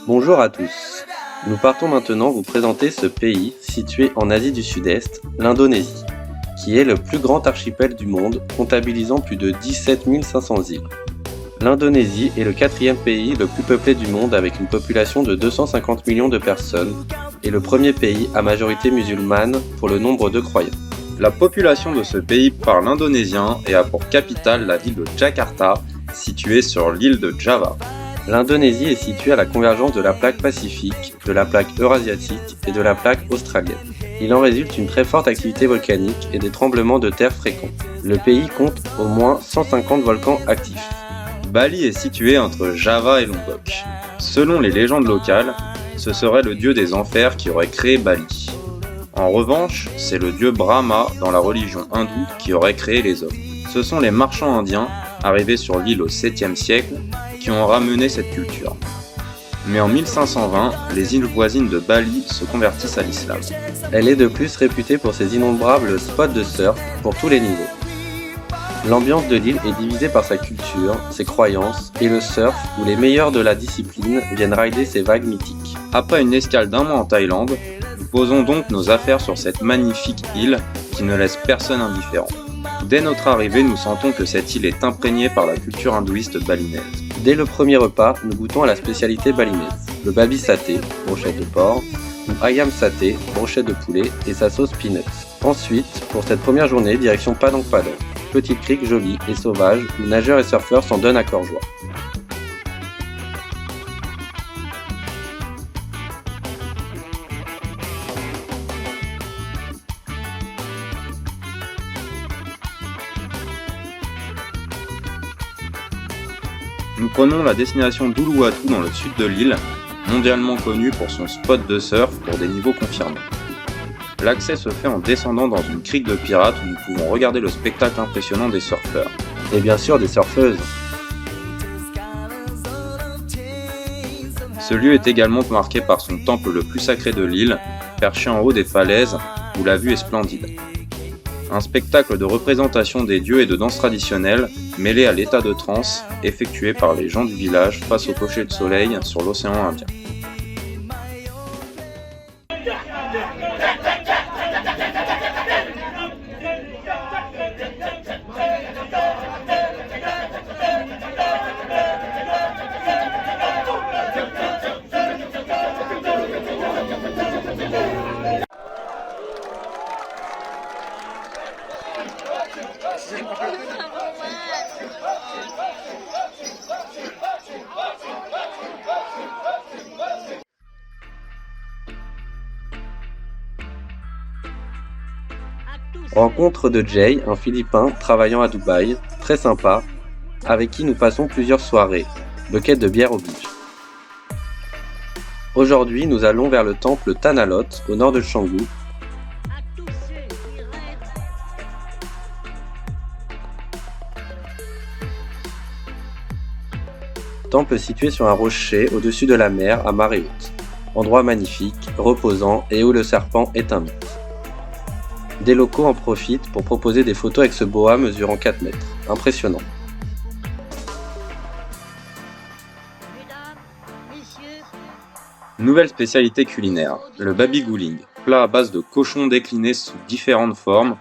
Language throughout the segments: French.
Bonjour à tous. Nous partons maintenant vous présenter ce pays situé en Asie du Sud-Est, l'Indonésie, qui est le plus grand archipel du monde, comptabilisant plus de 17 500 îles. L'Indonésie est le quatrième pays le plus peuplé du monde avec une population de 250 millions de personnes et le premier pays à majorité musulmane pour le nombre de croyants. La population de ce pays parle indonésien et a pour capitale la ville de Jakarta, située sur l'île de Java. L'Indonésie est située à la convergence de la plaque pacifique, de la plaque eurasiatique et de la plaque australienne. Il en résulte une très forte activité volcanique et des tremblements de terre fréquents. Le pays compte au moins 150 volcans actifs. Bali est situé entre Java et Lombok. Selon les légendes locales, ce serait le dieu des enfers qui aurait créé Bali. En revanche, c'est le dieu Brahma dans la religion hindoue qui aurait créé les hommes. Ce sont les marchands indiens, arrivés sur l'île au 7e siècle, qui ont ramené cette culture. Mais en 1520, les îles voisines de Bali se convertissent à l'islam. Elle est de plus réputée pour ses innombrables spots de surf pour tous les niveaux. L'ambiance de l'île est divisée par sa culture, ses croyances et le surf où les meilleurs de la discipline viennent rider ces vagues mythiques. Après une escale d'un mois en Thaïlande, nous posons donc nos affaires sur cette magnifique île qui ne laisse personne indifférent. Dès notre arrivée, nous sentons que cette île est imprégnée par la culture hindouiste balinaise. Dès le premier repas, nous goûtons à la spécialité balinaise, le babi saté, brochette de porc, ou ayam saté, brochette de poulet et sa sauce peanuts. Ensuite, pour cette première journée, direction Padang Padang, petite crique jolie et sauvage où nageurs et surfeurs s'en donnent à cœur joie. Nous prenons la destination d'Uluwatu dans le sud de l'île, mondialement connue pour son spot de surf pour des niveaux confirmés. L'accès se fait en descendant dans une crique de pirates où nous pouvons regarder le spectacle impressionnant des surfeurs. Et bien sûr des surfeuses. Ce lieu est également marqué par son temple le plus sacré de l'île, perché en haut des falaises où la vue est splendide. Un spectacle de représentation des dieux et de danse traditionnelle, mêlé à l'état de transe, effectué par les gens du village face au coucher de soleil sur l'océan Indien. Rencontre de Jay, un Philippin travaillant à Dubaï, très sympa, avec qui nous passons plusieurs soirées, bucket de bière oblige. Aujourd'hui, nous allons vers le temple Tanalot, au nord de Canggu. Temple situé sur un rocher au-dessus de la mer à marée haute. Endroit magnifique, reposant et où le serpent est un mythe. Des locaux en profitent pour proposer des photos avec ce boa mesurant 4 mètres. Impressionnant. Nouvelle spécialité culinaire, le babi guling, plat à base de cochon décliné sous différentes formes.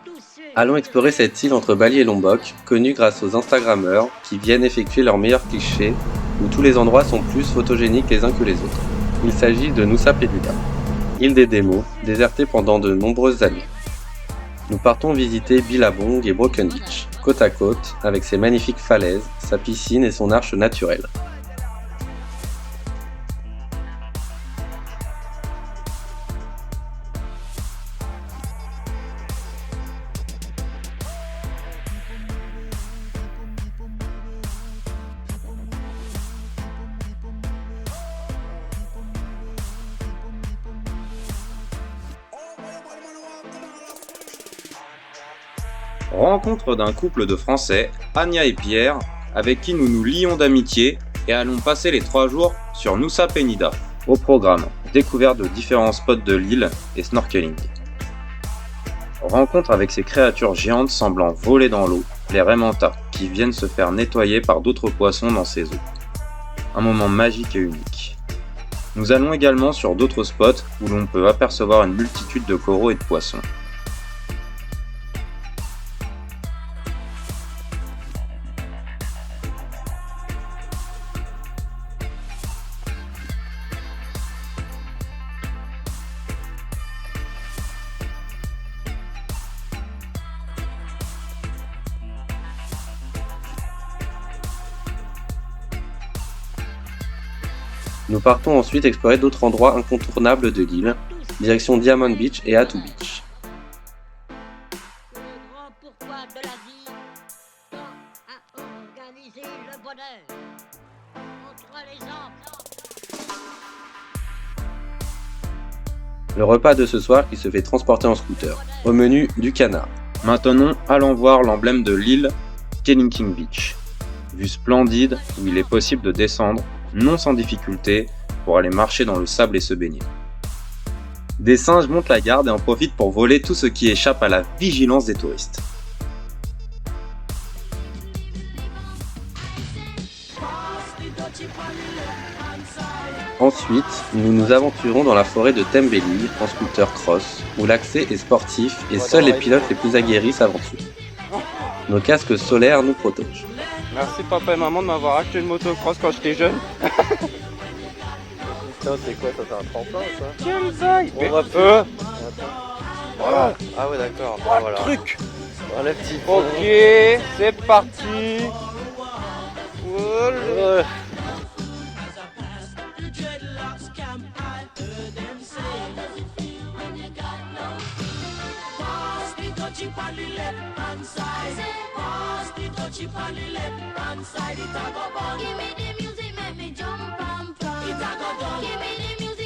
Allons explorer cette île entre Bali et Lombok, connue grâce aux Instagrammeurs qui viennent effectuer leurs meilleurs clichés, où tous les endroits sont plus photogéniques les uns que les autres. Il s'agit de Nusa Penida, île des démos, désertée pendant de nombreuses années. Nous partons visiter Billabong et Broken Beach, côte à côte, avec ses magnifiques falaises, sa piscine et son arche naturelle. Rencontre d'un couple de Français, Anya et Pierre, avec qui nous nous lions d'amitié et allons passer les 3 jours sur Nusa Penida. Au programme, découverte de différents spots de l'île et snorkeling. Rencontre avec ces créatures géantes semblant voler dans l'eau, les Raimanta, qui viennent se faire nettoyer par d'autres poissons dans ces eaux. Un moment magique et unique. Nous allons également sur d'autres spots où l'on peut apercevoir une multitude de coraux et de poissons. Nous partons ensuite explorer d'autres endroits incontournables de l'île, direction Diamond Beach et Attu Beach. Le grand pourquoi de la vie tend à organiser le bonheur entre les hommes. Le repas de ce soir qui se fait transporter en scooter. Au menu, du canard. Maintenant, allons voir l'emblème de l'île, Kellyking Beach. Vue splendide où il est possible de descendre, non sans difficulté, pour aller marcher dans le sable et se baigner. Des singes montent la garde et en profitent pour voler tout ce qui échappe à la vigilance des touristes. Ensuite, nous nous aventurons dans la forêt de Tembeli en scooter cross, où l'accès est sportif et seuls les pilotes les plus aguerris s'aventurent. Nos casques solaires nous protègent. Merci papa et maman de m'avoir acheté une motocross quand j'étais jeune. Putain, c'est quoi ça? C'est un tremplin ça? Quelle vague! On va peu. Voilà. Ah ouais d'accord. Bon, voilà. Truc! Oh, la petite. Ok, c'est parti! Voilà. Ouais.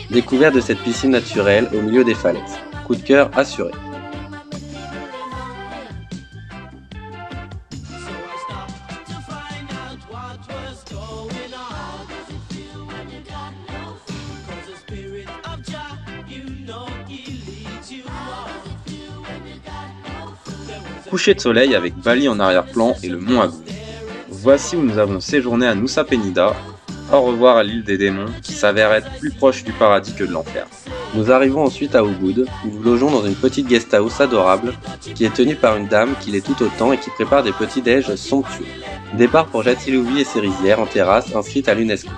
Découverte de cette piscine naturelle au milieu des falaises. Coup de cœur assuré. Coucher de soleil avec Bali en arrière-plan et le mont Agung. Voici où nous avons séjourné à Nusa Penida. Au revoir à l'île des démons qui s'avère être plus proche du paradis que de l'enfer. Nous arrivons ensuite à Ubud, où nous logeons dans une petite guest house adorable qui est tenue par une dame qui l'est tout autant et qui prépare des petits déj somptueux. Départ pour Jatilouvi et ses rizières en terrasse inscrite à l'UNESCO.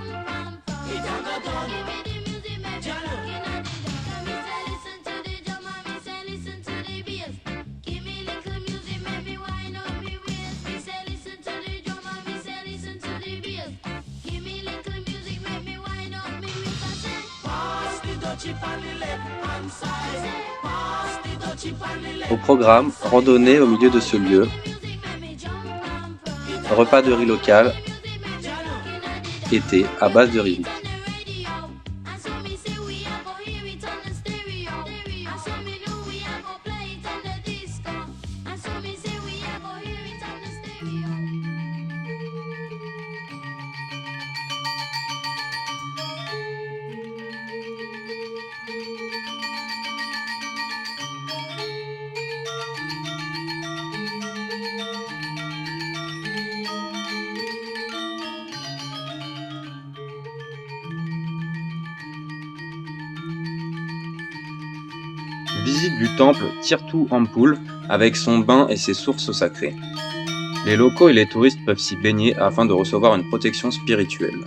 Au programme, randonnée au milieu de ce lieu, repas de riz local, été à base de riz. Visite du temple Tirtu Ampul avec son bain et ses sources sacrées. Les locaux et les touristes peuvent s'y baigner afin de recevoir une protection spirituelle.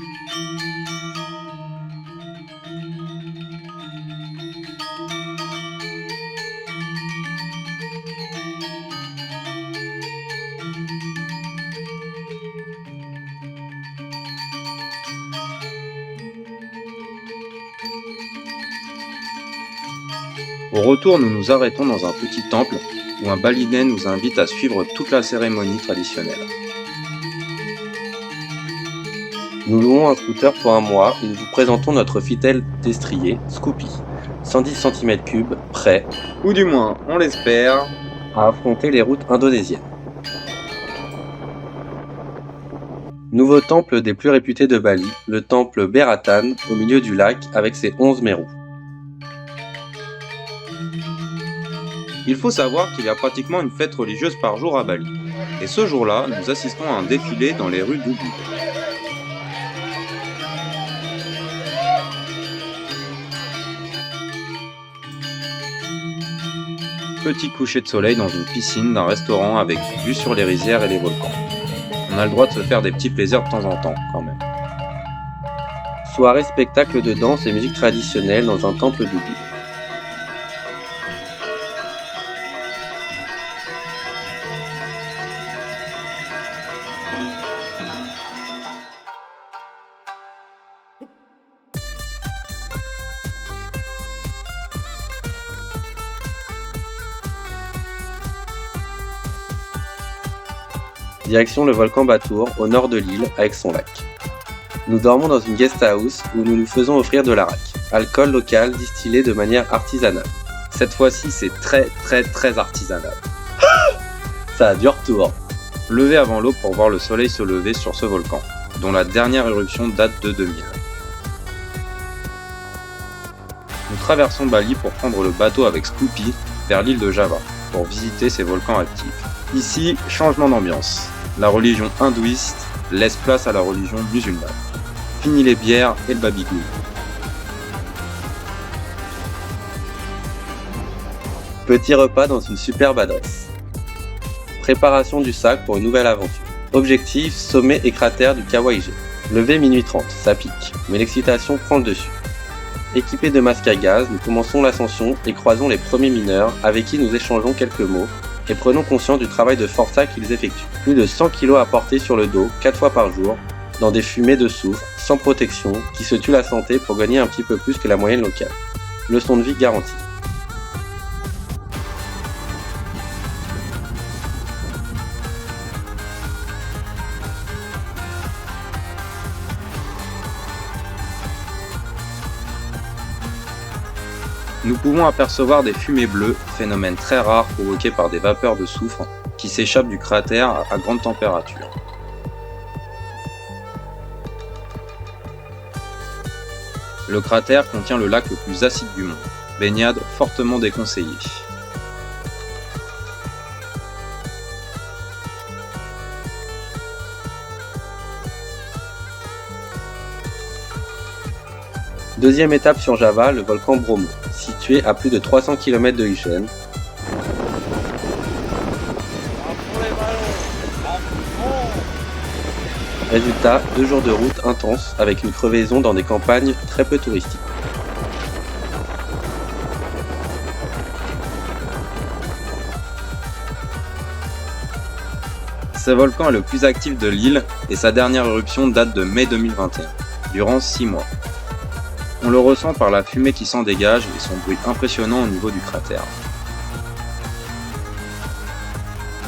Au retour, nous nous arrêtons dans un petit temple où un balinais nous invite à suivre toute la cérémonie traditionnelle. Nous louons un scooter pour un mois et nous vous présentons notre fidèle destrier, Scoopy. 110 cm3, prêt, Ou du moins, on l'espère. à affronter les routes indonésiennes. Nouveau temple des plus réputés de Bali, le temple Beratan, au milieu du lac avec ses 11 mérous. Il faut savoir qu'il y a pratiquement une fête religieuse par jour à Bali. Et ce jour-là, nous assistons à un défilé dans les rues d'Ubud. Petit coucher de soleil dans une piscine d'un restaurant avec vue sur les rizières et les volcans. On a le droit de se faire des petits plaisirs de temps en temps, quand même. Soirée spectacle de danse et musique traditionnelle dans un temple d'oubli. Direction le volcan Batour, au nord de l'île, avec son lac. Nous dormons dans une guest house où nous nous faisons offrir de l'arak, alcool local distillé de manière artisanale. Cette fois-ci, c'est très artisanal. Ça a du retour. Levé avant l'aube pour voir le soleil se lever sur ce volcan, dont la dernière éruption date de 2000. Nous traversons Bali pour prendre le bateau avec Scoopy vers l'île de Java, pour visiter ces volcans actifs. Ici, changement d'ambiance. La religion hindouiste laisse place à la religion musulmane. Fini les bières et le babygou. Petit repas dans une superbe adresse. Préparation du sac pour une nouvelle aventure. Objectif, sommet et cratère du Kawaii-G. Levé minuit 30, ça pique, mais l'excitation prend le dessus. Équipés de masques à gaz, nous commençons l'ascension et croisons les premiers mineurs avec qui nous échangeons quelques mots et prenons conscience du travail de forçat qu'ils effectuent. Plus de 100 kg à porter sur le dos 4 fois par jour, dans des fumées de soufre, sans protection, qui se tuent la santé pour gagner un petit peu plus que la moyenne locale. Leçon de vie garantie. Nous pouvons apercevoir des fumées bleues, phénomène très rare provoqué par des vapeurs de soufre qui s'échappent du cratère à grande température. Le cratère contient le lac le plus acide du monde, baignade fortement déconseillée. Deuxième étape sur Java, le volcan Bromo, situé à plus de 300 km de Ichen. Résultat, 2 jours de route intense avec une crevaison dans des campagnes très peu touristiques. Ce volcan est le plus actif de l'île et sa dernière éruption date de mai 2021, durant 6 mois. On le ressent par la fumée qui s'en dégage et son bruit impressionnant au niveau du cratère.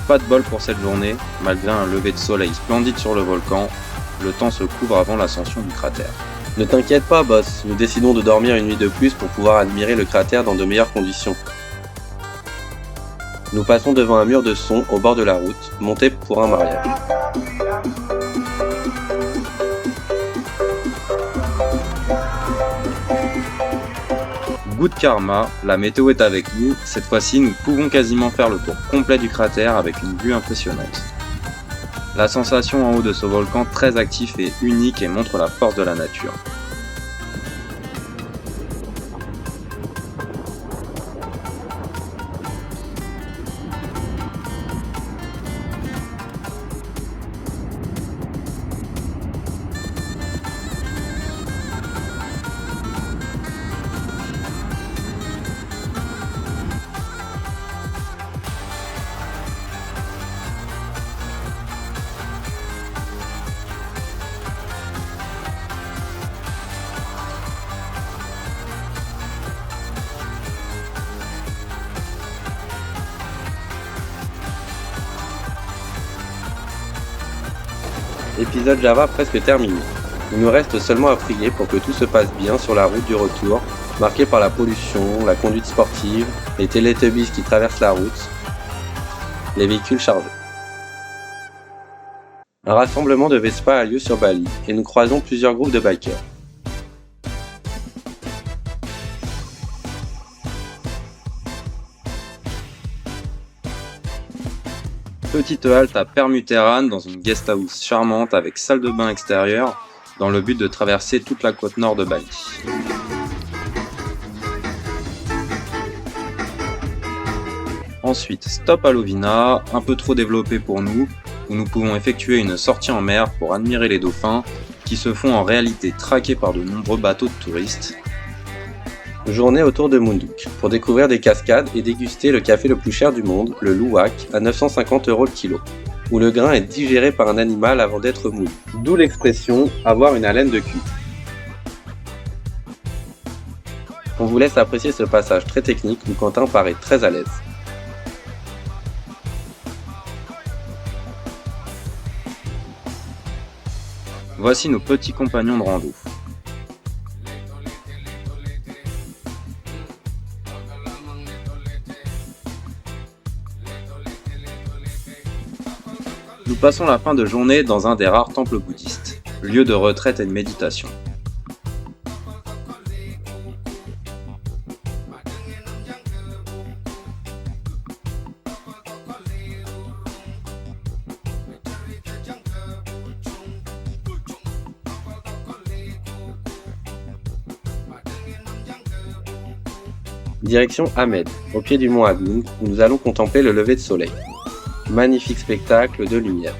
Pas de bol pour cette journée, malgré un lever de soleil splendide sur le volcan, le temps se couvre avant l'ascension du cratère. Ne t'inquiète pas, boss, nous décidons de dormir une nuit de plus pour pouvoir admirer le cratère dans de meilleures conditions. Nous passons devant un mur de son au bord de la route, monté pour un mariage. Good karma, la météo est avec nous, cette fois-ci nous pouvons quasiment faire le tour complet du cratère avec une vue impressionnante. La sensation en haut de ce volcan très actif est unique et montre la force de la nature. Épisode Java presque terminé. Il nous reste seulement à prier pour que tout se passe bien sur la route du retour, marquée par la pollution, la conduite sportive, les télétubbies qui traversent la route, les véhicules chargés. Un rassemblement de Vespa a lieu sur Bali et nous croisons plusieurs groupes de bikers. Petite halte à Permuteran dans une guest house charmante avec salle de bain extérieure dans le but de traverser toute la côte nord de Bali. Ensuite, stop à Lovina, un peu trop développé pour nous, où nous pouvons effectuer une sortie en mer pour admirer les dauphins, qui se font en réalité traquer par de nombreux bateaux de touristes. Journée autour de Mounduk, pour découvrir des cascades et déguster le café le plus cher du monde, le Luwak, à 950 € le kilo, où le grain est digéré par un animal avant d'être moulu. D'où l'expression « avoir une haleine de cul ». On vous laisse apprécier ce passage très technique où Quentin paraît très à l'aise. Voici nos petits compagnons de rando. Nous passons la fin de journée dans un des rares temples bouddhistes, lieu de retraite et de méditation. Direction Ahmed, au pied du mont Adoum, où nous allons contempler le lever de soleil. Magnifique spectacle de lumière.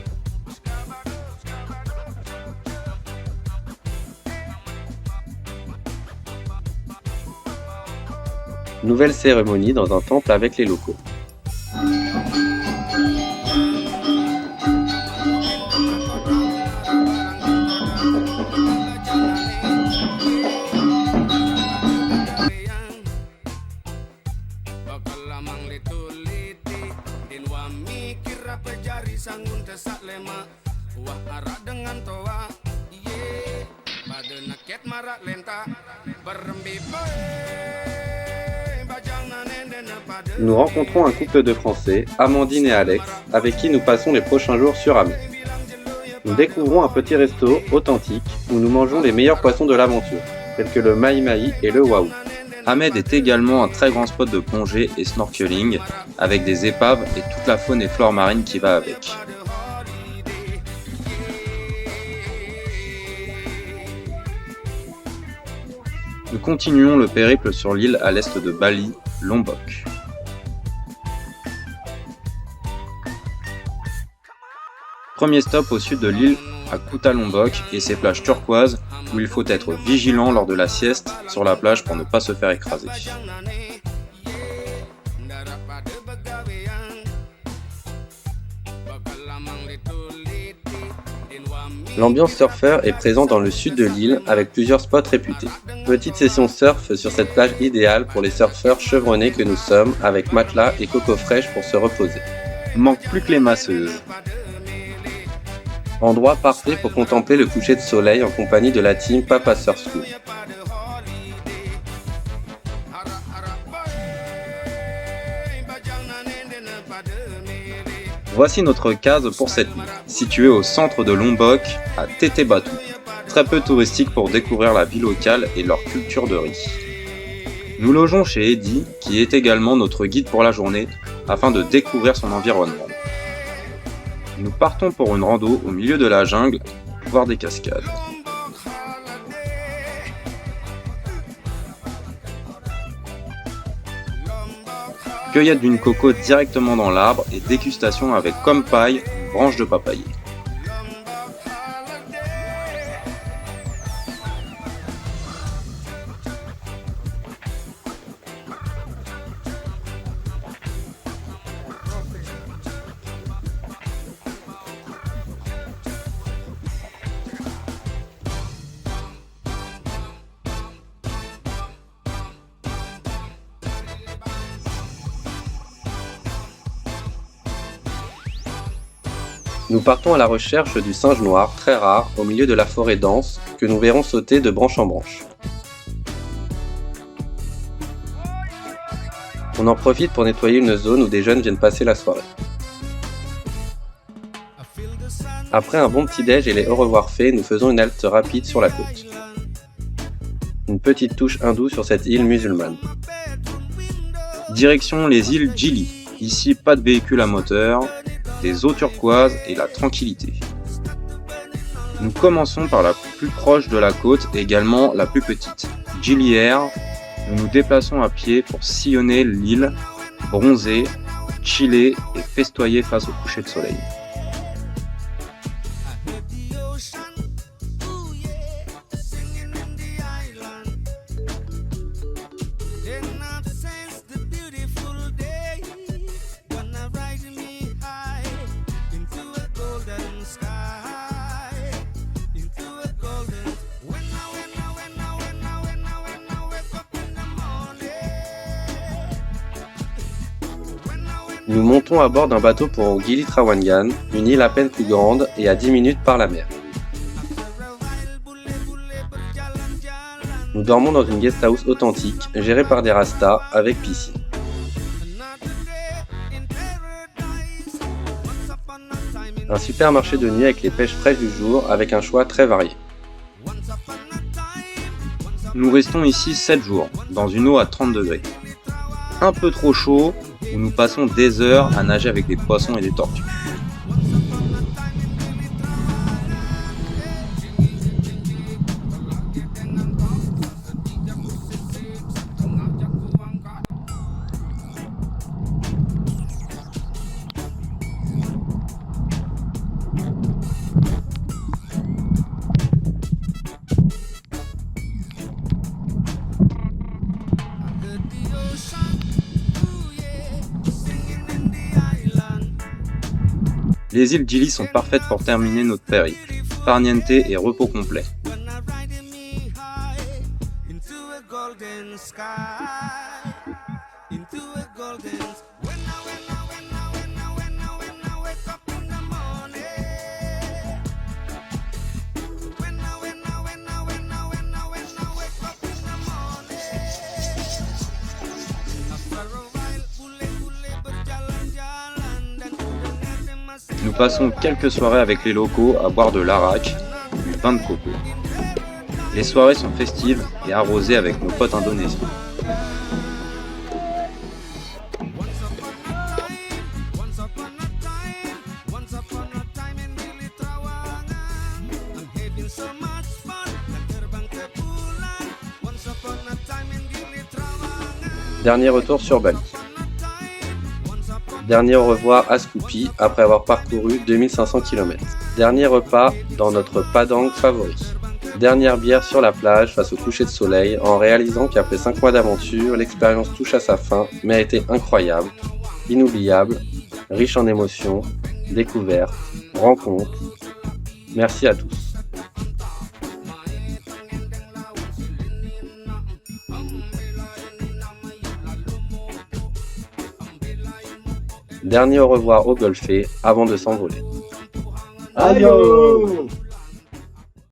Nouvelle cérémonie dans un temple avec les locaux. Nous rencontrons un couple de Français, Amandine et Alex, avec qui nous passons les prochains jours sur Ahmed. Nous découvrons un petit resto authentique où nous mangeons les meilleurs poissons de l'aventure, tels que le mahi-mahi et le waou. Ahmed est également un très grand spot de plongée et snorkeling, avec des épaves et toute la faune et flore marine qui va avec. Nous continuons le périple sur l'île à l'est de Bali, Lombok. Premier stop au sud de l'île, à Kuta Lombok et ses plages turquoises où il faut être vigilant lors de la sieste sur la plage pour ne pas se faire écraser. L'ambiance surfeur est présente dans le sud de l'île avec plusieurs spots réputés. Petite session surf sur cette plage idéale pour les surfeurs chevronnés que nous sommes avec matelas et coco fraîche pour se reposer. Manque plus que les masseuses. Endroit parfait pour contempler le coucher de soleil en compagnie de la team Papa Surf School. Voici notre case pour cette nuit, située au centre de Lombok, à Tete Batu. Très peu touristique pour découvrir la vie locale et leur culture de riz. Nous logeons chez Eddy, qui est également notre guide pour la journée, afin de découvrir son environnement. Nous partons pour une rando au milieu de la jungle, voir des cascades. Cueillette d'une coco directement dans l'arbre et dégustation avec comme paille une branche de papayer. Nous partons à la recherche du singe noir, très rare, au milieu de la forêt dense, que nous verrons sauter de branche en branche. On en profite pour nettoyer une zone où des jeunes viennent passer la soirée. Après un bon petit-déj et les au revoir faits, nous faisons une halte rapide sur la côte. Une petite touche hindoue sur cette île musulmane. Direction les îles Gili. Ici, pas de véhicule à moteur, des eaux turquoises et la tranquillité. Nous commençons par la plus proche de la côte et également la plus petite, Gili Air. Nous nous déplaçons à pied pour sillonner l'île, bronzer chiller et festoyer face au coucher de soleil. Nous montons à bord d'un bateau pour Gili Trawangan, une île à peine plus grande et à 10 minutes par la mer. Nous dormons dans une guest house authentique, gérée par des Rastas, avec piscine. Un supermarché de nuit avec les pêches fraîches du jour, avec un choix très varié. Nous restons ici 7 jours, dans une eau à 30 degrés. Un peu trop chaud, où nous passons des heures à nager avec des poissons et des tortues. Les îles Gili sont parfaites pour terminer notre périple. Farniente et repos complet. Nous passons quelques soirées avec les locaux à boire de l'arak, du vin de coco. Les soirées sont festives et arrosées avec nos potes indonésiens. Dernier retour sur Bali. Dernier au revoir à Scoopy après avoir parcouru 2500 km. Dernier repas dans notre padang favori. Dernière bière sur la plage face au coucher de soleil en réalisant qu'après 5 mois d'aventure, l'expérience touche à sa fin mais a été incroyable, inoubliable, riche en émotions, découvertes, rencontres. Merci à tous. Dernier au revoir au golfé avant de s'envoler. Adios.